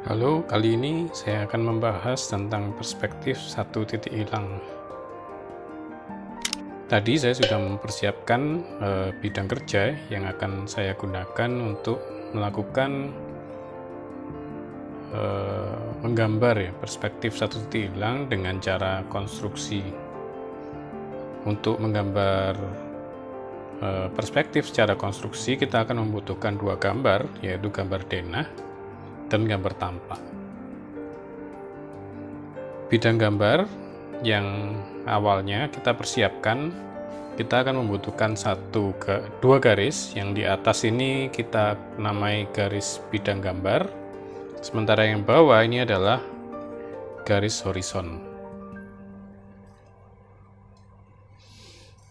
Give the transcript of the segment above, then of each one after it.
Halo, kali ini saya akan membahas tentang perspektif satu titik hilang. Tadi saya sudah mempersiapkan bidang kerja yang akan saya gunakan untuk melakukan menggambar ya perspektif satu titik hilang dengan cara konstruksi. Untuk menggambar perspektif secara konstruksi, kita akan membutuhkan dua gambar, yaitu gambar denah dan gambar tampak. Bidang gambar yang awalnya kita persiapkan, kita akan membutuhkan dua garis. Yang di atas ini kita namai garis bidang gambar, sementara yang bawah ini adalah garis horizon.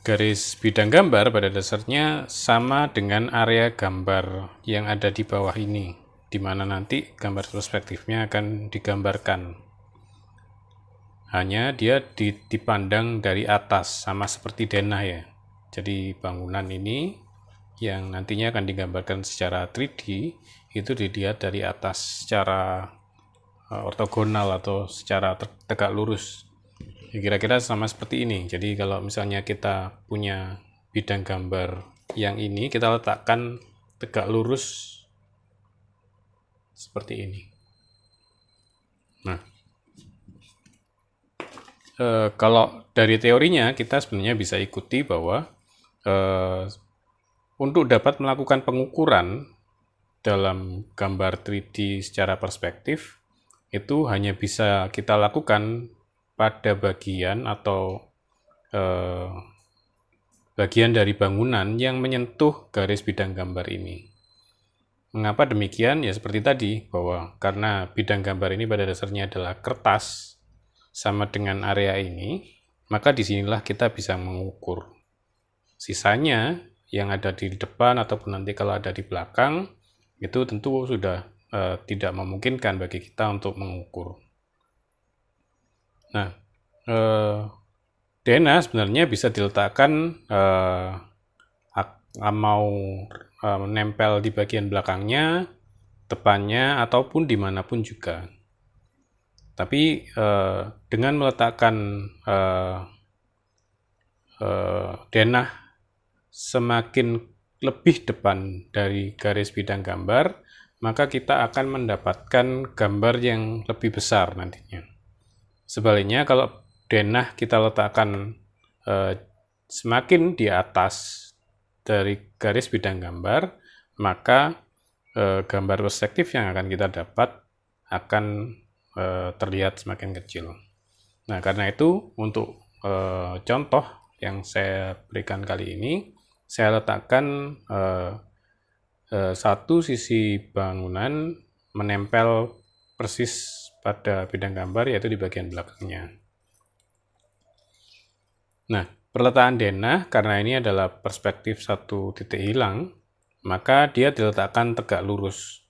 Garis bidang gambar pada dasarnya sama dengan area gambar yang ada di bawah ini, di mana nanti gambar perspektifnya akan digambarkan. Hanya dia dipandang dari atas, sama seperti denah ya. Jadi bangunan ini yang nantinya akan digambarkan secara 3D, itu dilihat dari atas secara ortogonal atau secara tegak lurus. Kira-kira sama seperti ini. Jadi kalau misalnya kita punya bidang gambar yang ini, kita letakkan tegak lurus seperti ini. Nah, kalau dari teorinya kita sebenarnya bisa ikuti bahwa untuk dapat melakukan pengukuran dalam gambar 3D secara perspektif, itu hanya bisa kita lakukan pada bagian atau bagian dari bangunan yang menyentuh garis bidang gambar ini. Mengapa demikian? Ya seperti tadi, bahwa karena bidang gambar ini pada dasarnya adalah kertas sama dengan area ini, maka disinilah kita bisa mengukur. Sisanya yang ada di depan ataupun nanti kalau ada di belakang, itu tentu sudah tidak memungkinkan bagi kita untuk mengukur. Nah, denah sebenarnya bisa diletakkan mau menempel di bagian belakangnya, depannya, ataupun dimanapun juga. Tapi dengan meletakkan denah semakin lebih depan dari garis bidang gambar, maka kita akan mendapatkan gambar yang lebih besar nantinya. Sebaliknya, kalau denah kita letakkan semakin di atas dari garis bidang gambar, maka gambar perspektif yang akan kita dapat akan terlihat semakin kecil. Nah, karena itu untuk contoh yang saya berikan kali ini, saya letakkan satu sisi bangunan menempel persis pada bidang gambar, yaitu di bagian belakangnya. Nah, perletakkan denah karena ini adalah perspektif satu titik hilang, maka dia diletakkan tegak lurus.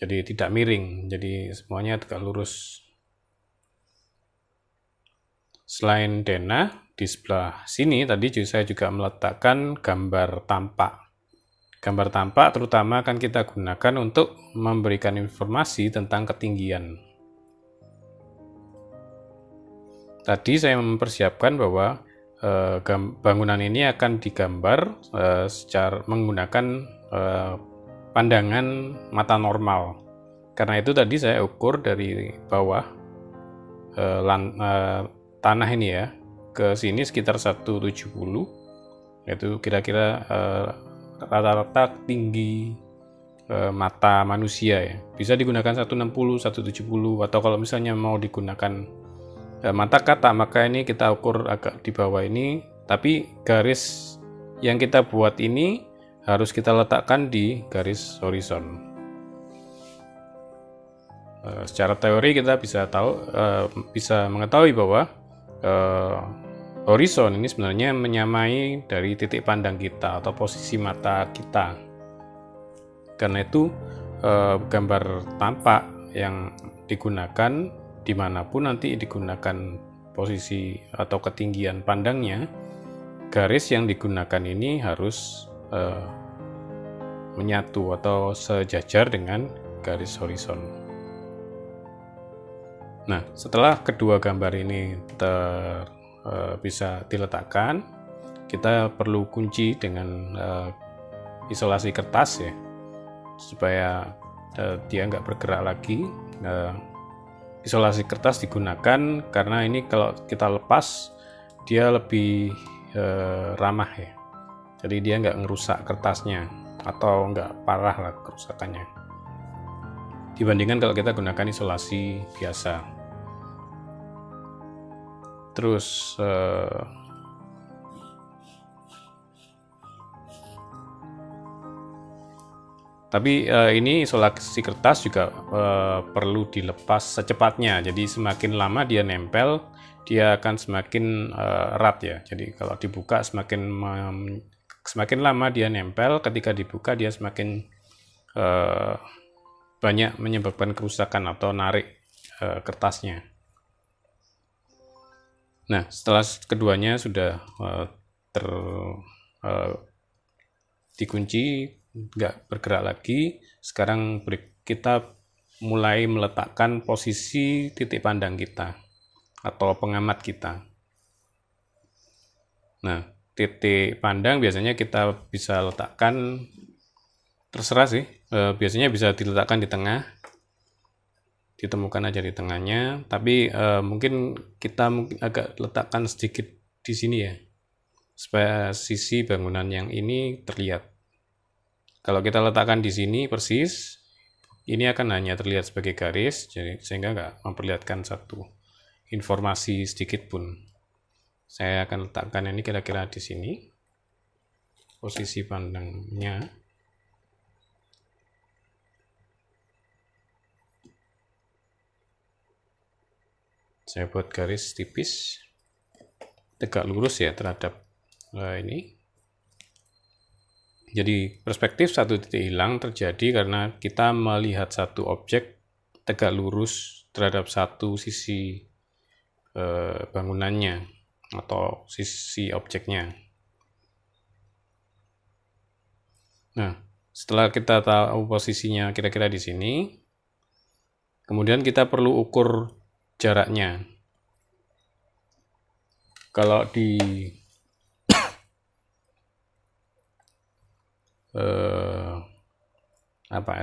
Jadi tidak miring, jadi semuanya tegak lurus. Selain denah, di sebelah sini tadi saya juga meletakkan gambar tampak. Gambar tampak terutama akan kita gunakan untuk memberikan informasi tentang ketinggian. Tadi saya mempersiapkan bahwa bangunan ini akan digambar secara menggunakan pandangan mata normal. Karena itu tadi saya ukur dari bawah tanah ini ya ke sini sekitar 170, yaitu kira-kira rata-rata tinggi mata manusia ya. Bisa digunakan 160, 170, atau kalau misalnya mau digunakan mata katak, maka ini kita ukur agak di bawah ini, tapi garis yang kita buat ini harus kita letakkan di garis horizon. Secara teori kita bisa mengetahui bahwa horizon ini sebenarnya menyamai dari titik pandang kita atau posisi mata kita. Karena itu gambar tampak yang digunakan dimanapun nanti digunakan posisi atau ketinggian pandangnya, garis yang digunakan ini harus menyatu atau sejajar dengan garis horizon. Nah, setelah kedua gambar ini bisa diletakkan, kita perlu kunci dengan isolasi kertas ya, supaya dia nggak bergerak lagi. Isolasi kertas digunakan karena ini kalau kita lepas dia lebih ramah ya, jadi dia nggak ngerusak kertasnya atau nggak parah lah kerusakannya dibandingkan kalau kita gunakan isolasi biasa. Terus tapi ini isolasi kertas juga perlu dilepas secepatnya, jadi semakin lama dia nempel dia akan semakin erat ya. Jadi kalau dibuka semakin lama dia nempel, ketika dibuka dia semakin banyak menyebabkan kerusakan atau narik kertasnya. Nah, setelah keduanya sudah dikunci, nggak bergerak lagi, sekarang kita mulai meletakkan posisi titik pandang kita atau pengamat kita. Nah, titik pandang biasanya kita bisa letakkan, terserah sih, biasanya bisa diletakkan di tengah, ditemukan aja di tengahnya, tapi mungkin kita agak letakkan sedikit di sini ya, supaya sisi bangunan yang ini terlihat. Kalau kita letakkan di sini persis, ini akan hanya terlihat sebagai garis, jadi sehingga nggak memperlihatkan satu informasi sedikit pun. Saya akan letakkan ini kira-kira di sini, posisi pandangnya. Saya buat garis tipis, tegak lurus ya terhadap ini. Jadi perspektif satu titik hilang terjadi karena kita melihat satu objek tegak lurus terhadap satu sisi bangunannya atau sisi objeknya. Nah, setelah kita tahu posisinya kira-kira di sini, kemudian kita perlu ukur jaraknya. Kalau di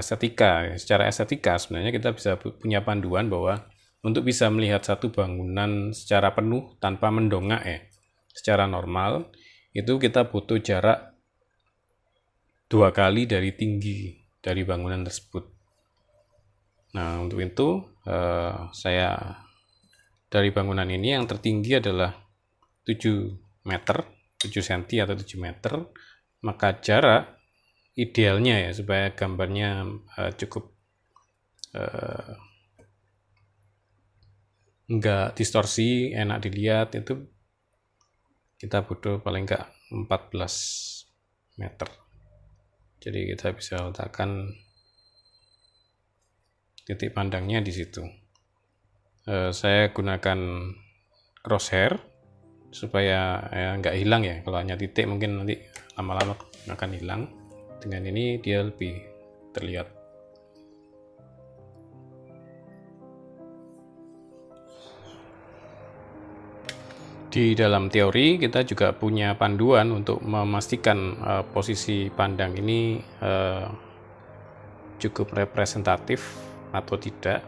secara estetika sebenarnya kita bisa punya panduan bahwa untuk bisa melihat satu bangunan secara penuh tanpa mendongak ya, secara normal itu kita butuh jarak 2 kali dari tinggi dari bangunan tersebut. Nah, untuk itu saya dari bangunan ini yang tertinggi adalah 7 meter, 7 cm atau 7 meter, maka jarak idealnya ya supaya gambarnya cukup enggak distorsi, enak dilihat, itu kita butuh paling enggak 14 meter. Jadi kita bisa letakkan titik pandangnya di situ. Saya gunakan crosshair supaya nggak hilang ya. Kalau hanya titik mungkin nanti lama-lama akan hilang. Dengan ini dia lebih terlihat. Di dalam teori kita juga punya panduan untuk memastikan posisi pandang ini cukup representatif atau tidak.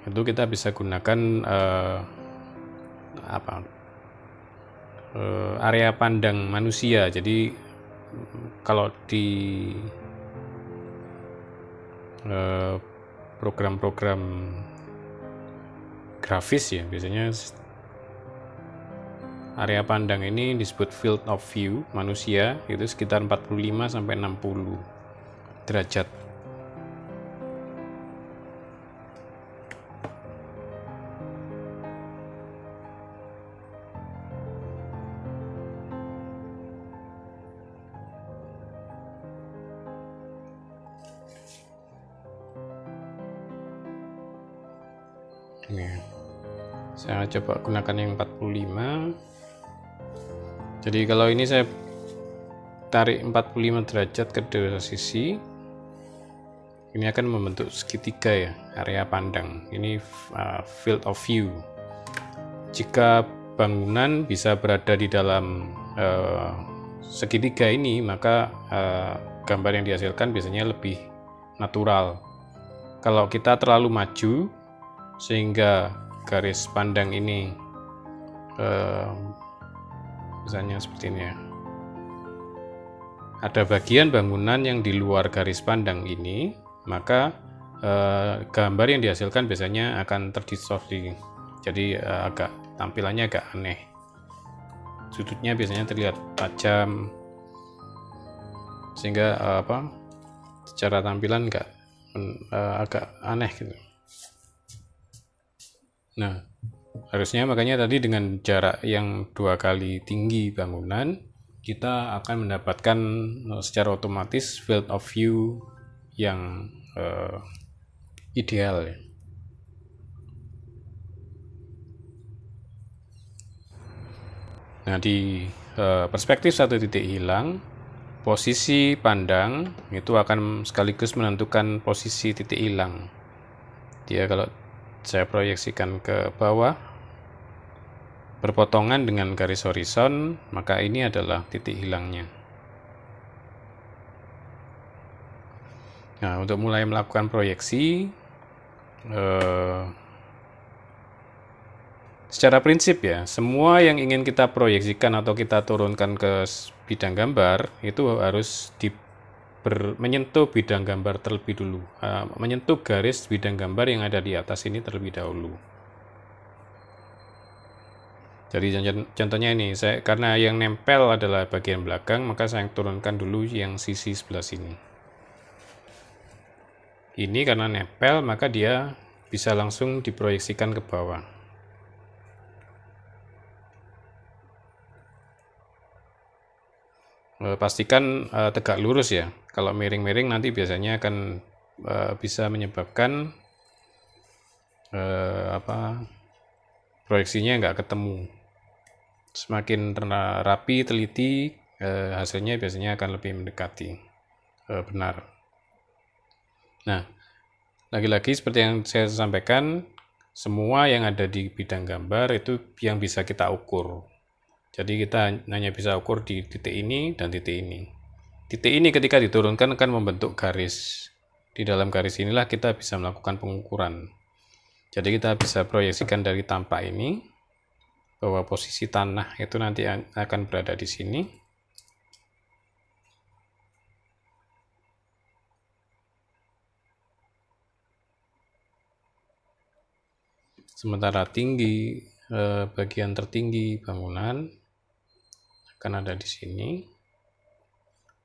Itu kita bisa gunakan area pandang manusia. Jadi kalau di program-program grafis ya biasanya area pandang ini disebut field of view manusia, itu sekitar 45 sampai 60 derajat. Ini saya coba gunakan yang 45. Jadi kalau ini saya tarik 45 derajat ke dua sisi, Ini akan membentuk segitiga ya, area pandang. Ini field of view. Jika bangunan bisa berada di dalam segitiga ini, maka gambar yang dihasilkan biasanya lebih natural. Kalau kita terlalu maju sehingga garis pandang ini misalnya seperti ini ya, ada bagian bangunan yang di luar garis pandang ini, maka gambar yang dihasilkan biasanya akan terdistorsi, jadi tampilannya agak aneh. Sudutnya biasanya terlihat tajam, sehingga secara tampilan agak aneh gitu. Nah, harusnya makanya tadi dengan jarak yang 2 kali tinggi bangunan, kita akan mendapatkan secara otomatis field of view yang ideal ya. Nah, di perspektif satu titik hilang, posisi pandang itu akan sekaligus menentukan posisi titik hilang. Dia kalau saya proyeksikan ke bawah berpotongan dengan garis horizon, maka ini adalah titik hilangnya. Nah, untuk mulai melakukan proyeksi, secara prinsip ya, semua yang ingin kita proyeksikan atau kita turunkan ke bidang gambar itu harus menyentuh bidang gambar terlebih dulu, menyentuh garis bidang gambar yang ada di atas ini terlebih dahulu. Jadi contohnya ini, karena yang nempel adalah bagian belakang, maka saya turunkan dulu yang sisi sebelah sini. Ini karena nempel, maka dia bisa langsung diproyeksikan ke bawah. Pastikan tegak lurus ya. Kalau miring-miring nanti biasanya akan bisa menyebabkan proyeksinya nggak ketemu. Semakin rapi, teliti, hasilnya biasanya akan lebih mendekati benar. Nah, lagi-lagi seperti yang saya sampaikan, semua yang ada di bidang gambar itu yang bisa kita ukur. Jadi kita hanya bisa ukur di titik ini dan titik ini. Titik ini ketika diturunkan akan membentuk garis. Di dalam garis inilah kita bisa melakukan pengukuran. Jadi kita bisa proyeksikan dari tampak ini, bahwa posisi tanah itu nanti akan berada di sini. Sementara tinggi, bagian tertinggi bangunan akan ada di sini.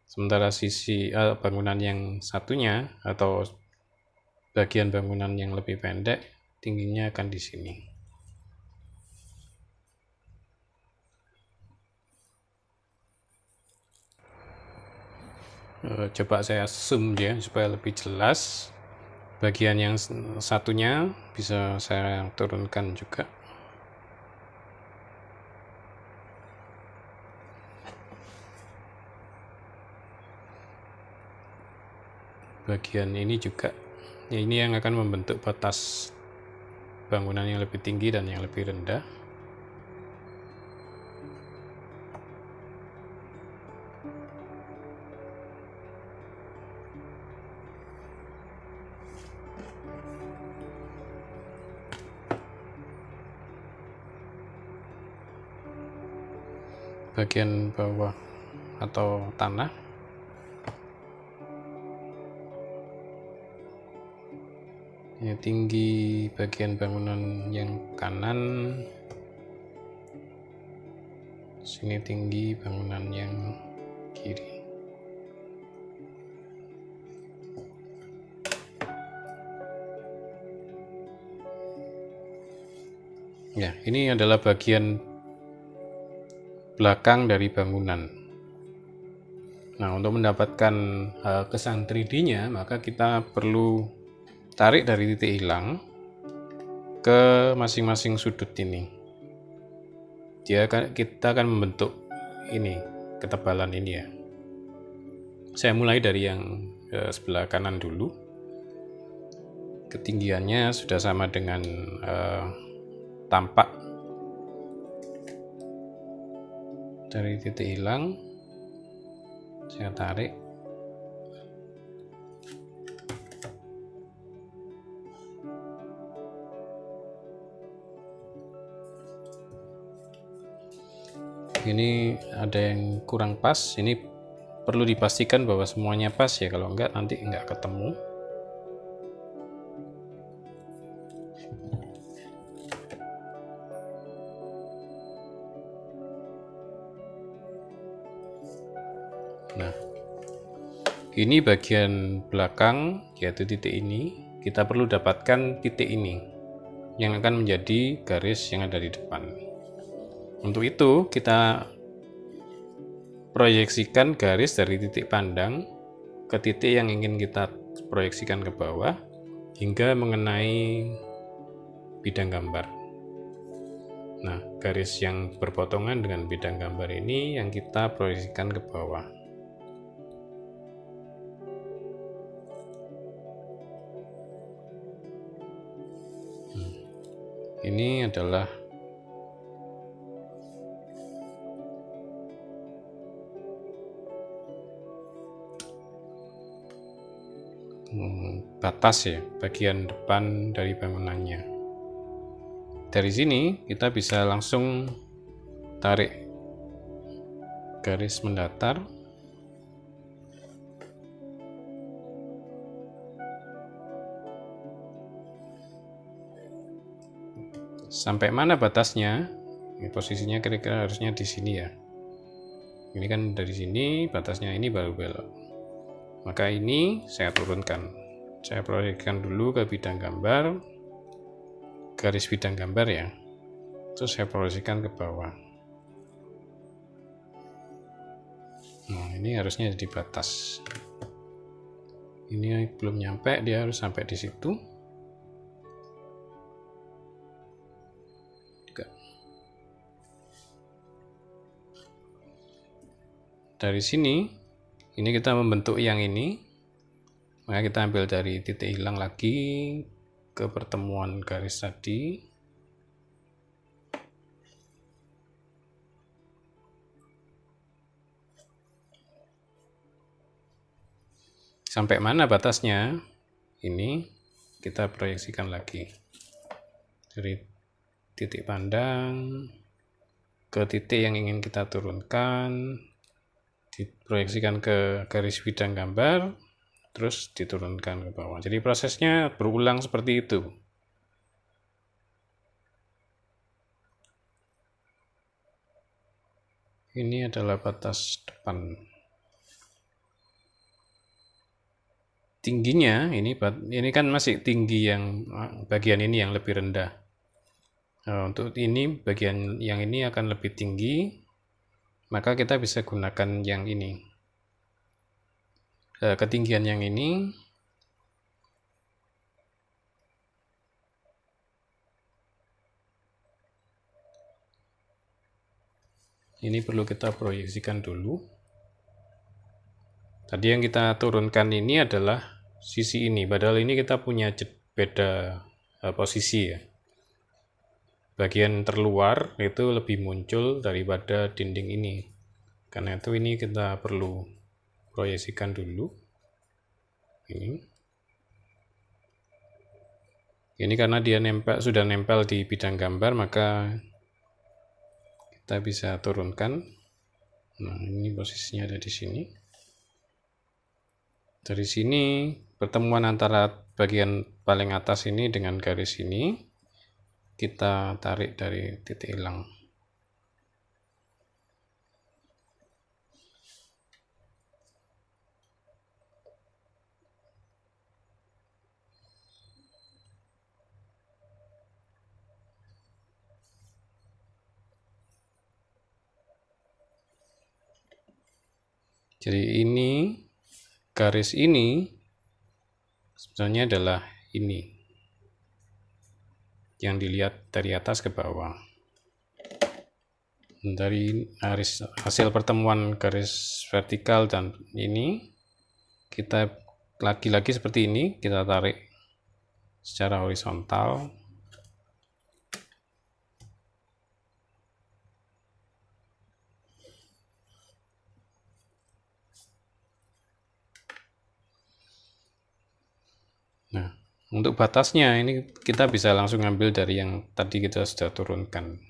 Sementara sisi bangunan yang satunya atau bagian bangunan yang lebih pendek, tingginya akan di sini. Coba saya zoom ya supaya lebih jelas. Bagian yang satunya bisa saya turunkan juga. Bagian ini juga, ini yang akan membentuk batas bangunan yang lebih tinggi dan yang lebih rendah. Bagian bawah atau tanah, ini tinggi bagian bangunan yang kanan, sini tinggi bangunan yang kiri. Ya, ini adalah bagian belakang dari bangunan. Nah, untuk mendapatkan kesan 3D-nya, maka kita perlu tarik dari titik hilang ke masing-masing sudut ini. Kita akan membentuk ini, ketebalan ini ya. Saya mulai dari yang sebelah kanan dulu. ketinggiannya sudah sama dengan tampak dari titik hilang. Saya tarik. Ini ada yang kurang pas, ini perlu dipastikan bahwa semuanya pas ya, kalau enggak nanti enggak ketemu. Nah, ini bagian belakang, yaitu titik ini. Kita perlu dapatkan titik ini yang akan menjadi garis yang ada di depan. Untuk itu kita proyeksikan garis dari titik pandang ke titik yang ingin kita proyeksikan ke bawah hingga mengenai bidang gambar. Nah, garis yang berpotongan dengan bidang gambar ini yang kita proyeksikan ke bawah. Ini adalah batas ya, bagian depan dari bangunannya. Dari sini kita bisa langsung tarik garis mendatar. Sampai mana batasnya? Ini posisinya kira-kira harusnya di sini ya. Ini kan dari sini, batasnya ini baru belok. Maka ini saya turunkan. Saya proyekkan dulu ke bidang gambar, garis bidang gambar ya. Terus saya proyeksikan ke bawah. Nah, ini harusnya di batas. Ini belum nyampe, dia harus sampai di situ. Dari sini, ini kita membentuk yang ini, maka kita ambil dari titik hilang lagi ke pertemuan garis tadi. Sampai mana batasnya? Ini kita proyeksikan lagi. Dari titik pandang ke titik yang ingin kita turunkan, diproyeksikan ke garis bidang gambar, terus diturunkan ke bawah. Jadi prosesnya berulang seperti itu. Ini adalah batas depan. Tingginya ini kan masih tinggi, yang bagian ini yang lebih rendah. Nah, untuk ini bagian yang ini akan lebih tinggi, maka kita bisa gunakan yang ini. Ketinggian yang ini perlu kita proyeksikan dulu. Tadi yang kita turunkan ini adalah sisi ini, padahal ini kita punya beda posisi ya. Bagian terluar itu lebih muncul daripada dinding ini. Karena itu ini kita perlu proyeksikan dulu. Ini karena dia sudah nempel di bidang gambar, maka kita bisa turunkan. Nah, ini posisinya ada di sini. Dari sini pertemuan antara bagian paling atas ini dengan garis ini kita tarik dari titik hilang. Jadi ini garis ini sebenarnya adalah ini yang dilihat dari atas ke bawah. Dari hasil pertemuan garis vertikal dan ini, kita lagi-lagi seperti ini, kita tarik secara horizontal. Nah, untuk batasnya ini kita bisa langsung ambil dari yang tadi kita sudah turunkan.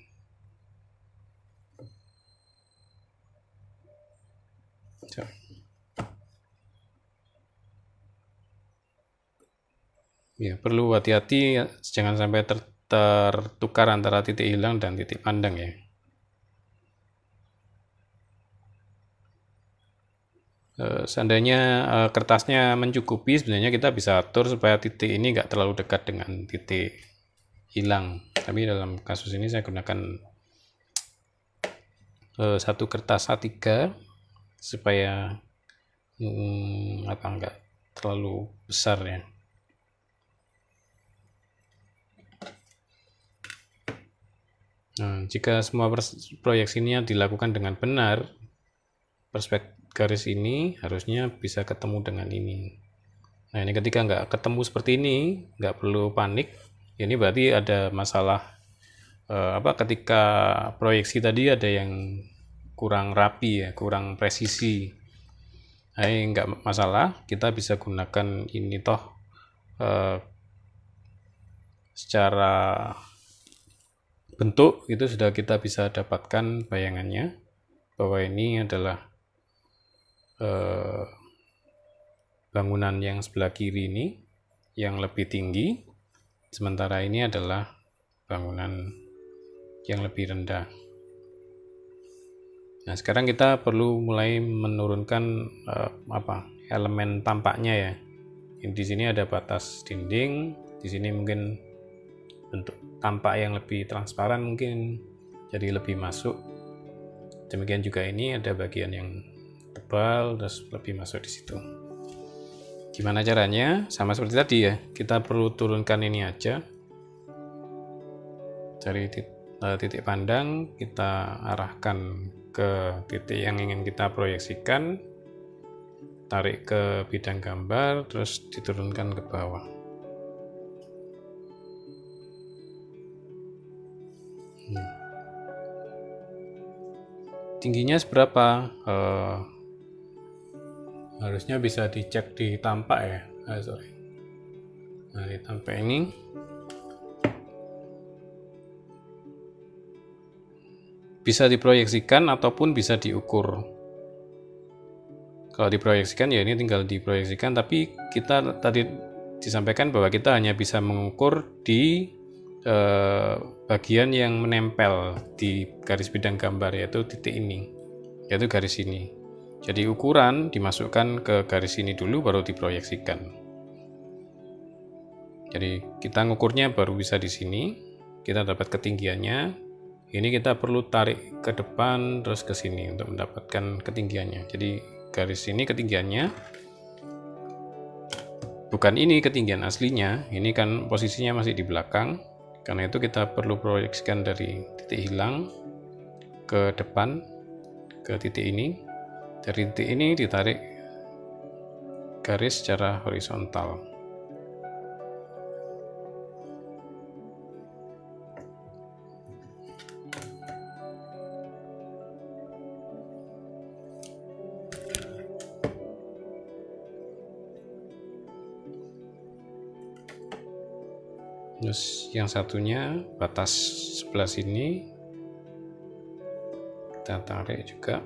Ya, perlu hati-hati jangan sampai tertukar antara titik hilang dan titik pandang ya. Seandainya kertasnya mencukupi, sebenarnya kita bisa atur supaya titik ini nggak terlalu dekat dengan titik hilang. Tapi dalam kasus ini saya gunakan satu kertas A3 supaya nggak terlalu besar ya. Nah, jika semua proyeksinya dilakukan dengan benar, perspektif garis ini harusnya bisa ketemu dengan ini. Nah, ini ketika nggak ketemu seperti ini, nggak perlu panik. Ini berarti ada masalah ketika proyeksi tadi ada yang kurang rapi ya, kurang presisi. Nah, nggak masalah, kita bisa gunakan ini toh secara bentuk itu sudah kita bisa dapatkan bayangannya bahwa ini adalah bangunan yang sebelah kiri ini yang lebih tinggi, sementara ini adalah bangunan yang lebih rendah. Nah, sekarang kita perlu mulai menurunkan elemen tampaknya ya. Di sini ada batas dinding, di sini mungkin bentuk tampak yang lebih transparan mungkin jadi lebih masuk. Demikian juga ini ada bagian yang tebal terus lebih masuk di situ. Gimana caranya? Sama seperti tadi ya, kita perlu turunkan ini aja dari titik pandang, kita arahkan ke titik yang ingin kita proyeksikan, tarik ke bidang gambar, terus diturunkan ke bawah. Tingginya seberapa? Harusnya bisa dicek di tampak ya. Nah, di tampak ini bisa diproyeksikan ataupun bisa diukur. Kalau diproyeksikan ya ini tinggal diproyeksikan, tapi kita tadi disampaikan bahwa kita hanya bisa mengukur di bagian yang menempel di garis bidang gambar, yaitu titik ini, yaitu garis ini. Jadi ukuran dimasukkan ke garis ini dulu baru diproyeksikan. Jadi kita ngukurnya baru bisa di sini, kita dapat ketinggiannya. Ini kita perlu tarik ke depan terus ke sini untuk mendapatkan ketinggiannya. Jadi garis ini ketinggiannya, bukan ini ketinggian aslinya, ini kan posisinya masih di belakang. Karena itu kita perlu proyeksikan dari titik hilang ke depan ke titik ini. Dari titik ini ditarik garis secara horizontal. Terus yang satunya batas sebelah sini kita tarik juga.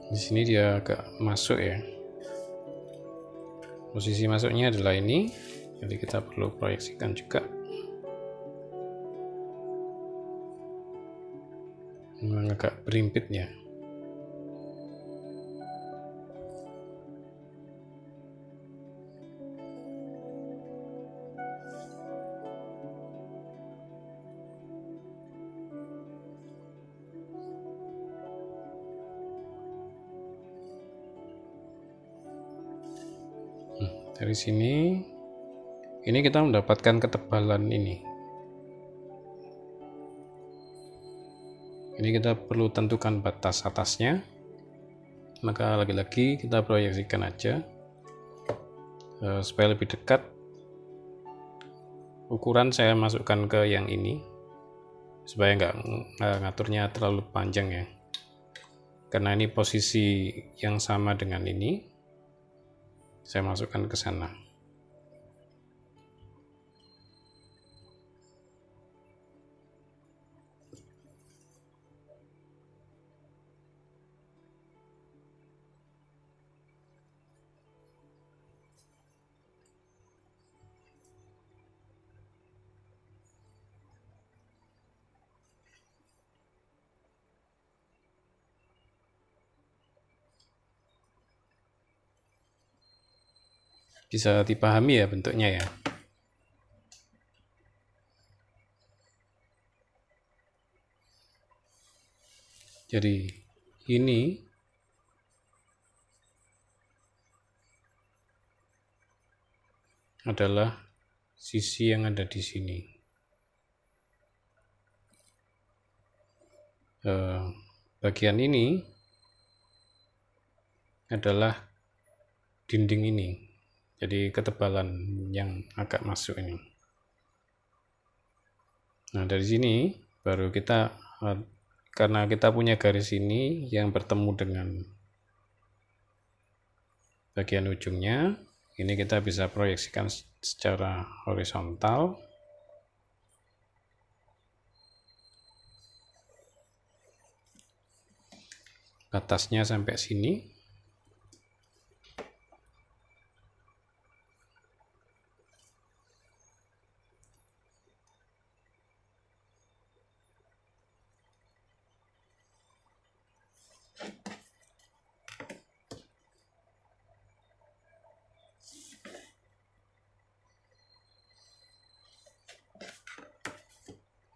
Di sini dia agak masuk ya. Posisi masuknya adalah ini, jadi kita perlu proyeksikan juga. Memang agak berimpit ya. Dari sini, ini kita mendapatkan ketebalan ini. Ini kita perlu tentukan batas atasnya. Maka lagi-lagi kita proyeksikan aja supaya lebih dekat. Ukuran saya masukkan ke yang ini supaya nggak ngaturnya terlalu panjang ya, karena ini posisi yang sama dengan ini, saya masukkan ke sana. Bisa dipahami ya bentuknya ya. Jadi ini adalah sisi yang ada di sini. Bagian ini adalah dinding ini. Jadi ketebalan yang agak masuk ini. Nah, dari sini baru kita, karena kita punya garis ini yang bertemu dengan bagian ujungnya, ini kita bisa proyeksikan secara horizontal. Batasnya sampai sini.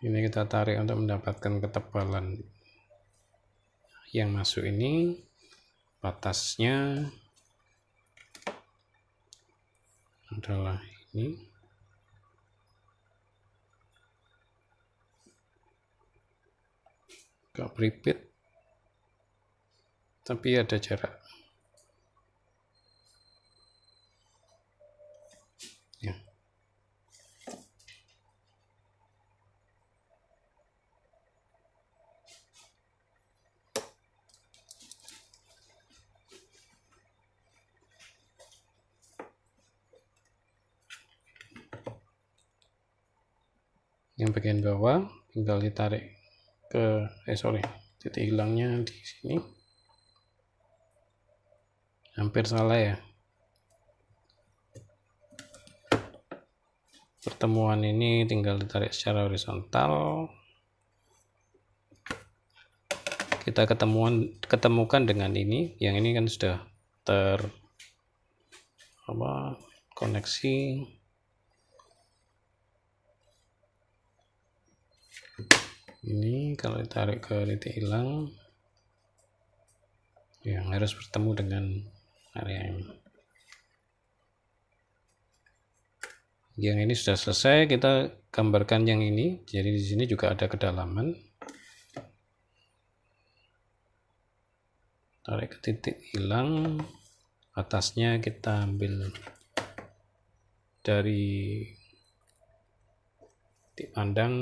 Ini kita tarik untuk mendapatkan ketebalan yang masuk ini. Batasnya adalah ini. Agak beripit, tapi ada jarak. Ya. Yang bagian bawah tinggal ditarik ke titik hilangnya di sini. Hampir salah ya. Pertemuan ini tinggal ditarik secara horizontal. Kita ketemukan dengan ini. Yang ini kan sudah koneksi. Ini kalau ditarik ke titik hilang, yang harus bertemu dengan area ini. Yang ini sudah selesai, kita gambarkan yang ini. Jadi di sini juga ada kedalaman. Tarik ke titik hilang, atasnya kita ambil dari titik pandang.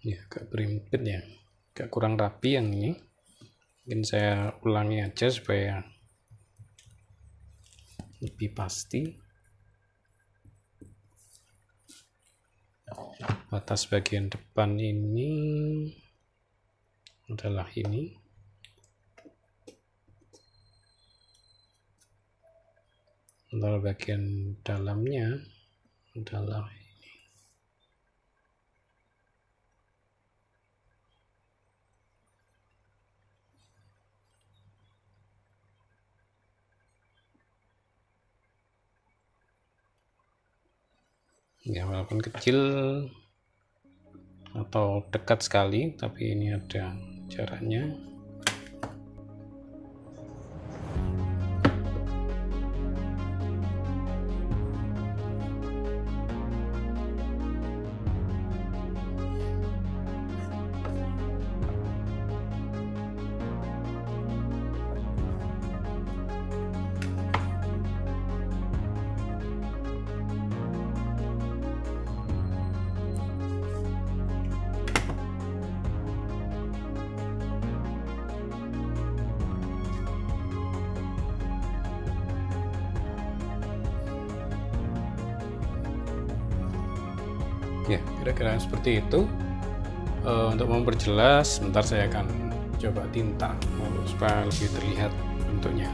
Ya, agak berimpit ya, agak kurang rapi yang ini. Mungkin saya ulangi aja supaya lebih pasti. Batas bagian depan ini adalah ini. Lalu bagian dalamnya adalah ini. Ya, walaupun kecil atau dekat sekali, tapi ini ada jaraknya. Ya, kira-kira seperti itu. Untuk memperjelas, sebentar saya akan coba tinta supaya lebih terlihat bentuknya.